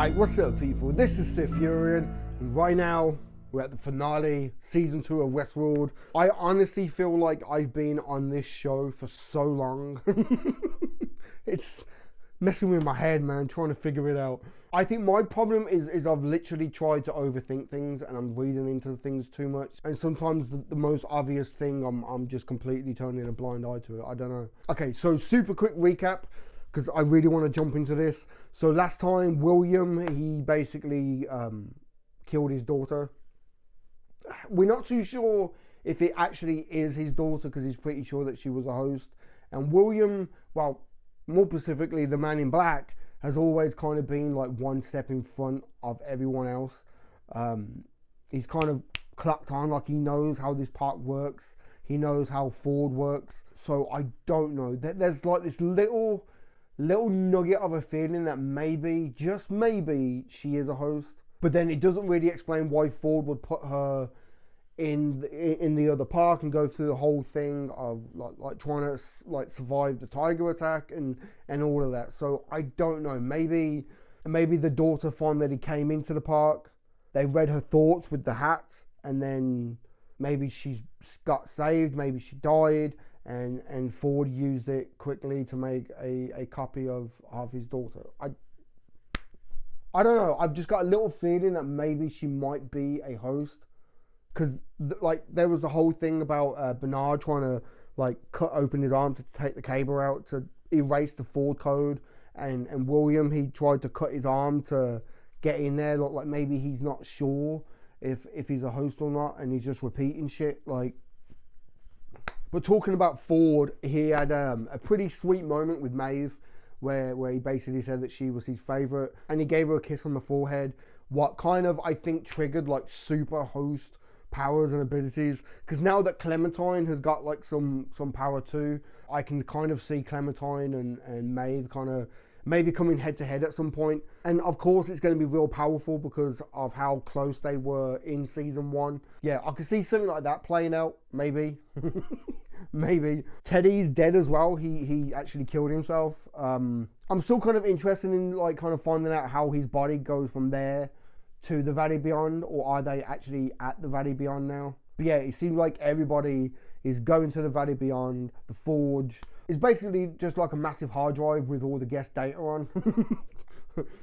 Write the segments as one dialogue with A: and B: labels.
A: Alright, what's up people? This is SiTHFuRioN, and right now we're at the finale, season 2 of Westworld. I honestly feel like I've been on this show for so long. It's messing with my head, man, trying to figure it out. I think my problem is I've literally tried to overthink things and I'm reading into things too much. And sometimes the most obvious thing, I'm just completely turning a blind eye to it. I don't know. Okay, so super quick recap, because I really want to jump into this. So last time, William, he basically killed his daughter. We're not too sure if it actually is his daughter, because he's pretty sure that she was a host. And William, well, more specifically, the man in black, has always kind of been like one step in front of everyone else. He's kind of clocked on, like he knows how this park works. He knows how Ford works. So I don't know. There's like this little nugget of a feeling that maybe, just maybe, she is a host. But then it doesn't really explain why Ford would put her in the other park and go through the whole thing of like trying to like survive the tiger attack and all of that. So I don't know. Maybe the daughter found that he came into the park. They read her thoughts with the hat, and then maybe she got saved. Maybe she died. And Ford used it quickly to make a copy of his daughter. I don't know. I've just got a little feeling that maybe she might be a host, because like there was the whole thing about Bernard trying to like cut open his arm to take the cable out to erase the Ford code, and William, he tried to cut his arm to get in there. Like maybe he's not sure if he's a host or not, and he's just repeating shit like. But talking about Ford, he had a pretty sweet moment with Maeve where he basically said that she was his favorite, and he gave her a kiss on the forehead, what kind of, I think, triggered like super host powers and abilities. Because now that Clementine has got like some power too, I can kind of see Clementine and Maeve kind of maybe coming head to head at some point. And of course it's going to be real powerful because of how close they were in season 1. Yeah, I could see something like that playing out, maybe. Maybe. Teddy's dead as well. He actually killed himself. I'm still kind of interested in like kind of finding out how his body goes from there to the Valley Beyond, or are they actually at the Valley Beyond now? But yeah, it seems like everybody is going to the Valley Beyond. The Forge is basically just like a massive hard drive with all the guest data on.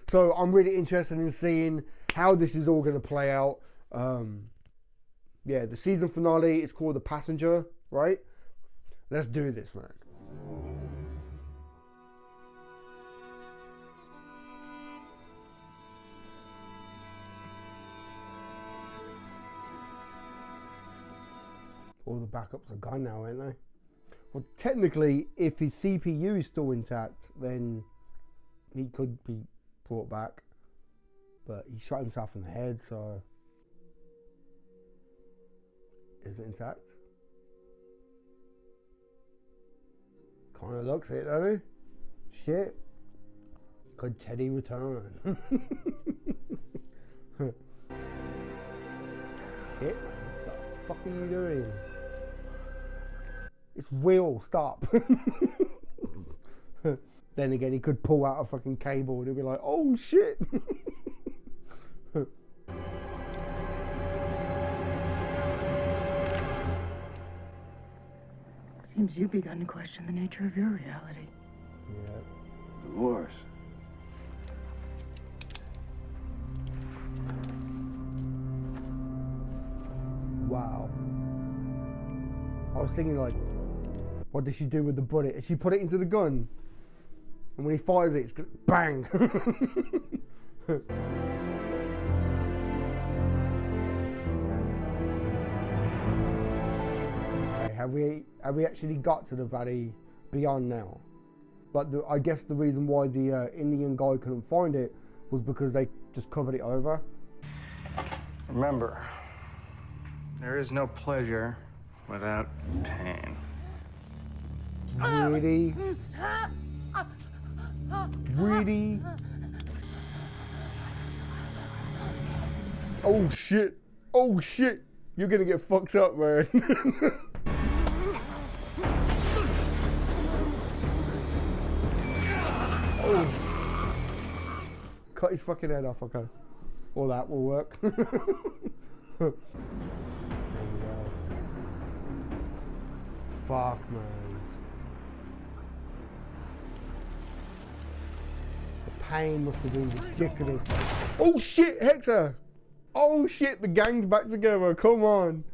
A: So I'm really interested in seeing how this is all going to play out. Yeah, the season finale is called The Passenger, right? Let's do this, man. All the backups are gone now, ain't they? Well, technically, if his CPU is still intact, then he could be brought back. But he shot himself in the head, so... Is it intact? Kind of looks it, doesn't he? Shit. Could Teddy return? Shit, man. What the fuck are you doing? It's real, stop. Then again, he could pull out a fucking cable and he'll be like, oh shit.
B: Seems you've begun to question the nature of your reality.
A: Yeah.
C: Dolores.
A: Wow. I was thinking like, what did she do with the bullet? Did she put it into the gun? And when he fires it, it's gonna bang. Okay, have we actually got to the Valley Beyond now? Like I guess the reason why the Indian guy couldn't find it was because they just covered it over.
C: Remember, there is no pleasure without pain.
A: Really? Really? Oh shit. Oh shit. You're gonna get fucked up, man. Oh. Cut his fucking head off, okay. All that will work. There you go. Fuck, man. The pain must have been ridiculous. Oh shit, Hector! Oh shit, the gang's back together, come on.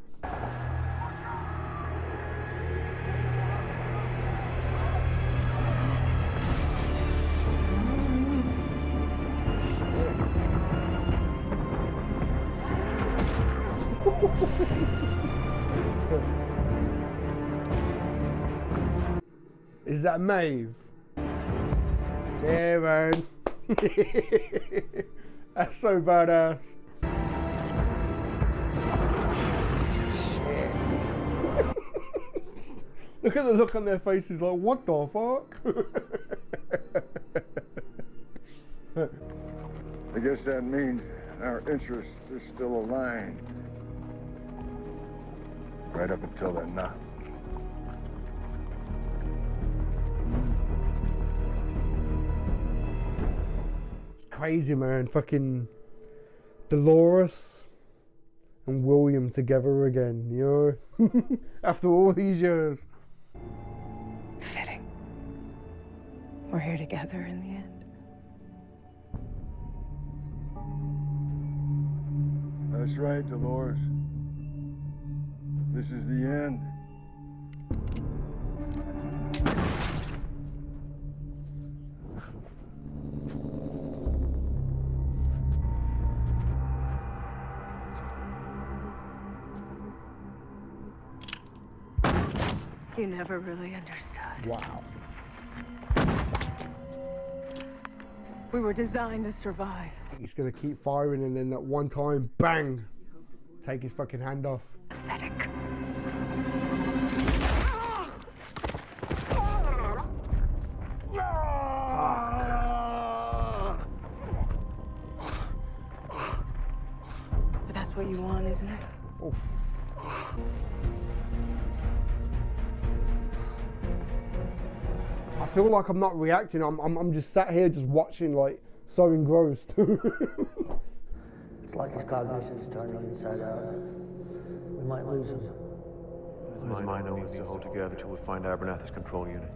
A: Is that Maeve? Yeah, man. That's so badass. Shit. Look at the look on their faces like, what the fuck?
D: I guess that means our interests are still aligned. Right up until they're not.
A: Crazy, man. Fucking Dolores and William together again, you know? After all these years.
B: Fitting. We're here together in the end.
D: That's right, Dolores. This is the end.
B: You never really understood.
A: Wow.
B: We were designed to survive.
A: He's gonna keep firing and then that one time, bang! Take his fucking hand off.
B: Pathetic. But that's what you want, isn't it?
A: Oof. I feel like I'm not reacting. I'm just sat here just watching, like so engrossed.
E: It's like his cognition's turning inside out. We might lose him.
F: His mind needs to hold together till we find Abernathy's control unit.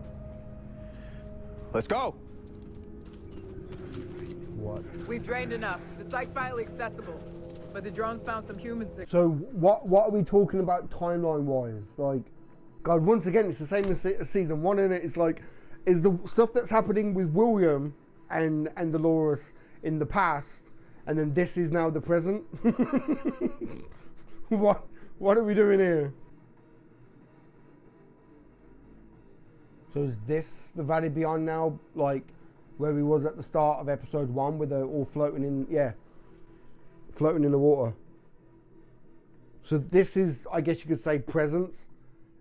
F: Let's go!
A: What?
G: We've drained enough. The site's finally accessible, but the drones found some human signals.
A: So what are we talking about timeline wise? Like, God, once again, it's the same as season one, isn't it? It's like, is the stuff that's happening with William and Dolores in the past, and then this is now the present? What are we doing here? So is this the Valley Beyond now, like where we was at the start of episode 1, where they're all floating in, floating in the water? So this is, I guess you could say, present,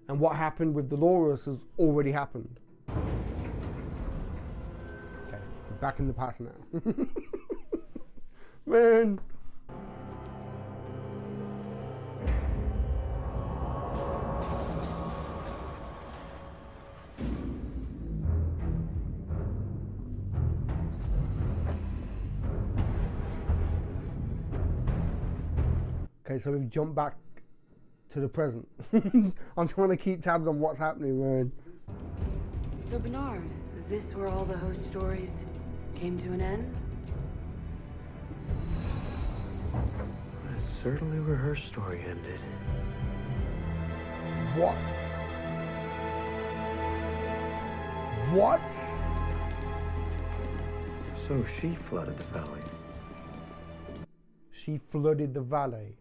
A: and what happened with Dolores has already happened. Okay, we're back in the past now. Man. Okay, so we've jumped back to the present. I'm trying to keep tabs on what's happening, man.
H: So Bernard, is this where all the host stories came to an end?
F: That's certainly where her story ended.
A: What? What?
F: So she flooded the valley.
A: She flooded the valley.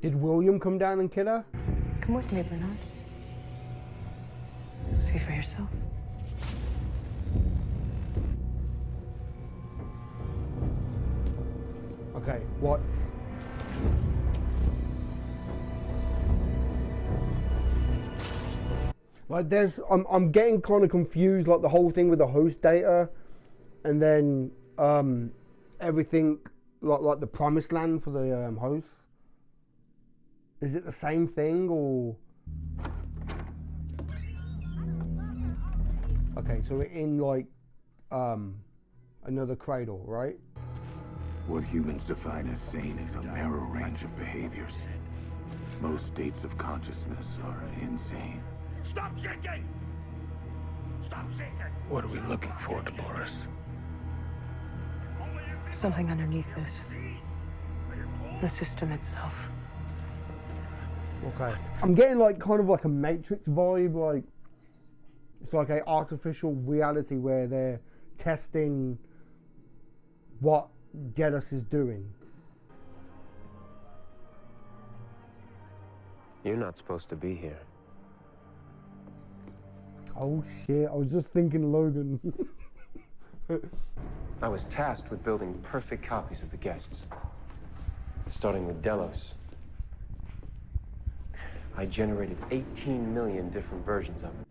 A: Did William come down and kill her?
B: Come with me, Bernard. See for yourself.
A: Okay, what? Like I'm getting kind of confused, like the whole thing with the host data, and then everything like the promised land for the hosts. Is it the same thing or? Okay, so we're in like another cradle, right?
I: What humans define as sane is a narrow range of behaviors. Most states of consciousness are insane.
J: Stop shaking! Stop shaking!
I: What are we looking for, Dolores?
B: Something underneath this. The system itself.
A: Okay. I'm getting like kind of like a Matrix vibe, like it's like a artificial reality where they're testing what Delos is doing.
K: You're not supposed to be here.
A: Oh shit, I was just thinking Logan.
K: I was tasked with building perfect copies of the guests, starting with Delos. I generated 18 million different versions of it.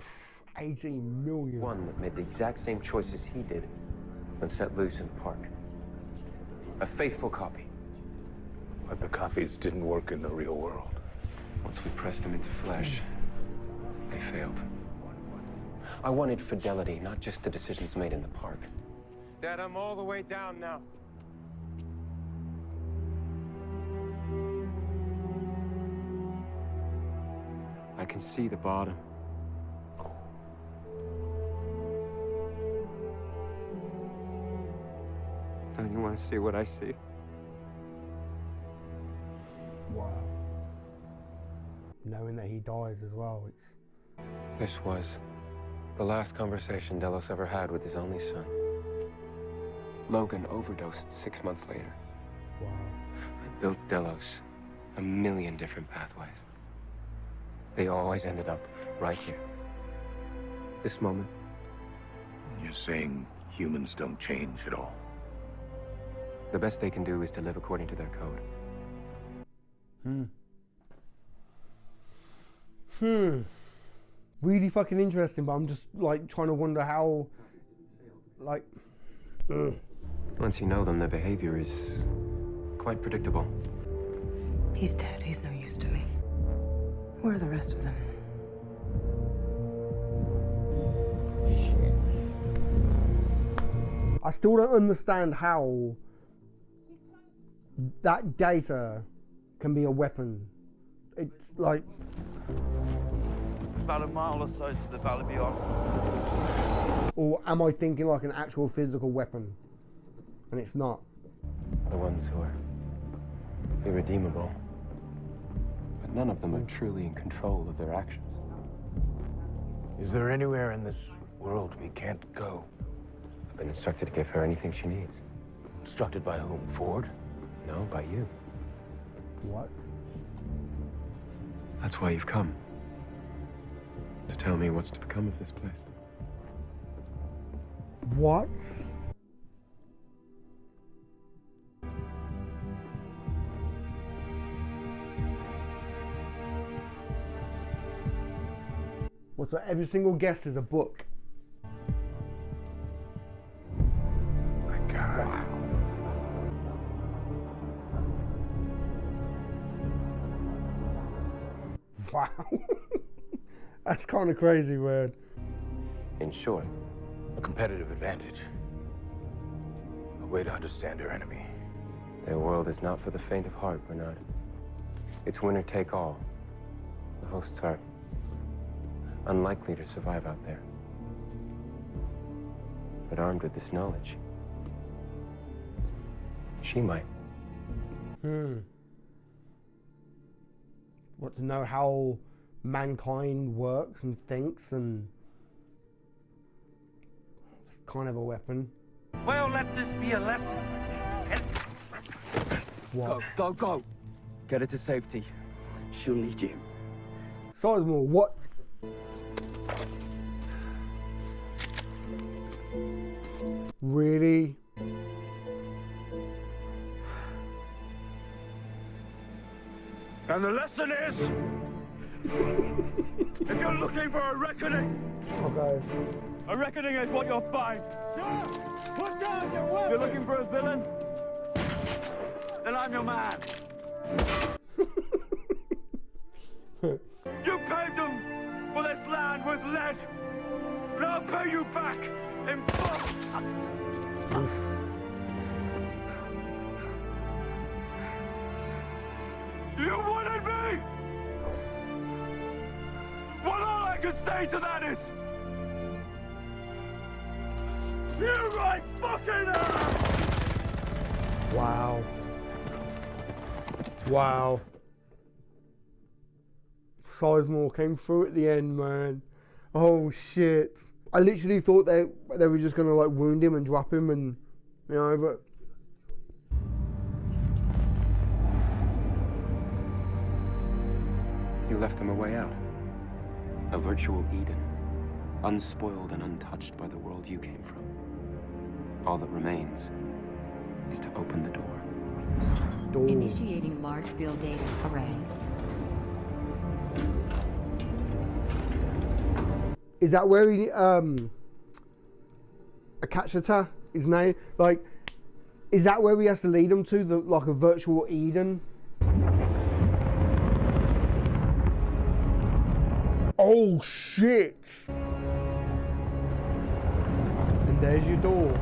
A: 18 million.
K: One that made the exact same choices he did when set loose in the park. A faithful copy.
I: But the copies didn't work in the real world.
K: Once we pressed them into flesh, they failed. I wanted fidelity, not just the decisions made in the park.
F: Dad, I'm all the way down now.
K: I can see the bottom. Don't you want to see what I see?
A: Wow. Knowing that he dies as well, it's...
K: This was the last conversation Delos ever had with his only son. Logan overdosed 6 months later.
A: Wow.
K: I built Delos a million different pathways. They always ended up right here. This moment.
I: You're saying humans don't change at all?
K: The best they can do is to live according to their code.
A: Really fucking interesting, but I'm just like trying to wonder how, like...
K: Once you know them, their behavior is quite predictable.
B: He's dead. He's no use to me. Where are the rest of them?
A: Shit. I still don't understand how that data can be a weapon. It's like...
J: It's about a mile or so to the valley beyond.
A: Or am I thinking like an actual physical weapon? And it's not.
K: The ones who are irredeemable. But none of them are truly in control of their actions.
I: Is there anywhere in this world we can't go?
K: I've been instructed to give her anything she needs.
I: Instructed by whom? Ford?
K: No, by you.
A: What?
K: That's why you've come. To tell me what's to become of this place.
A: What? What, so every single guest is a book?
I: My God.
A: Wow. Wow. That's kind of crazy, man.
K: In short,
I: A competitive advantage. A way to understand our enemy.
K: their world is not for the faint of heart, Bernard. It's winner take all. The hosts are unlikely to survive out there. But armed with this knowledge, she might.
A: What, to know how mankind works and thinks, and it's kind of a weapon.
J: Well, let this be a lesson.
A: What?
J: Go. Get her to safety. She'll need you.
A: Sizemore, what? Really?
J: And the lesson is, if you're looking for a reckoning,
A: Okay.
J: a reckoning is what you'll find. Sir, put down your weapon. If you're looking for a villain, then I'm your man. You paid them for this land with lead, and I'll pay you back in full. could say to that is... You're right fucking ass!
A: Wow. Wow. Sizemore came through at the end, man. Oh shit. I literally thought they were just gonna like wound him and drop him and, you know, but...
K: You left them a way out. A virtual Eden. Unspoiled and untouched by the world you came from. All that remains is to open the door.
L: Initiating large field data array.
A: Is that where he, Akachita, his name? Like, is that where he has to lead him to, like a virtual Eden? Oh shit! And there's your door.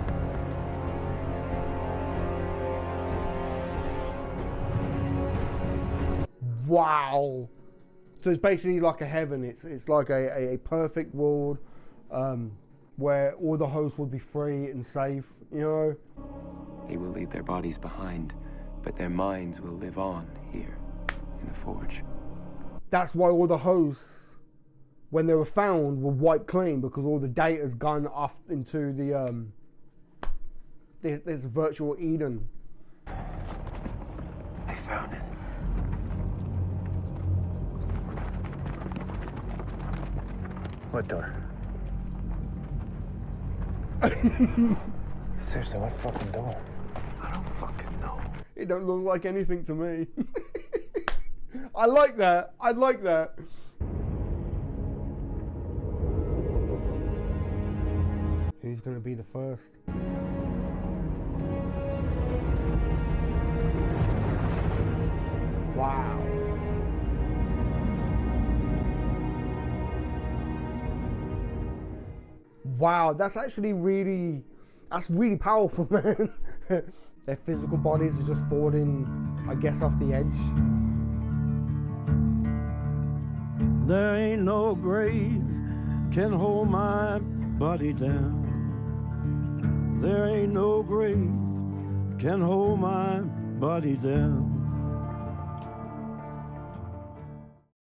A: Wow. So it's basically like a heaven. It's like a perfect world where all the hosts would be free and safe, you know?
K: They will leave their bodies behind, but their minds will live on here in the Forge.
A: That's why all the hosts, when they were found, were wiped clean, because all the data's gone off into the this virtual Eden.
K: They found it.
C: What door? Seriously, what fucking door?
A: I don't fucking know. It don't look like anything to me. I like that. I like that. Who's gonna be the first? Wow. Wow, that's actually really, that's really powerful, man. Their physical bodies are just falling, I guess, off the edge.
M: There ain't no grave can hold my body down. There ain't no grave can hold my body down.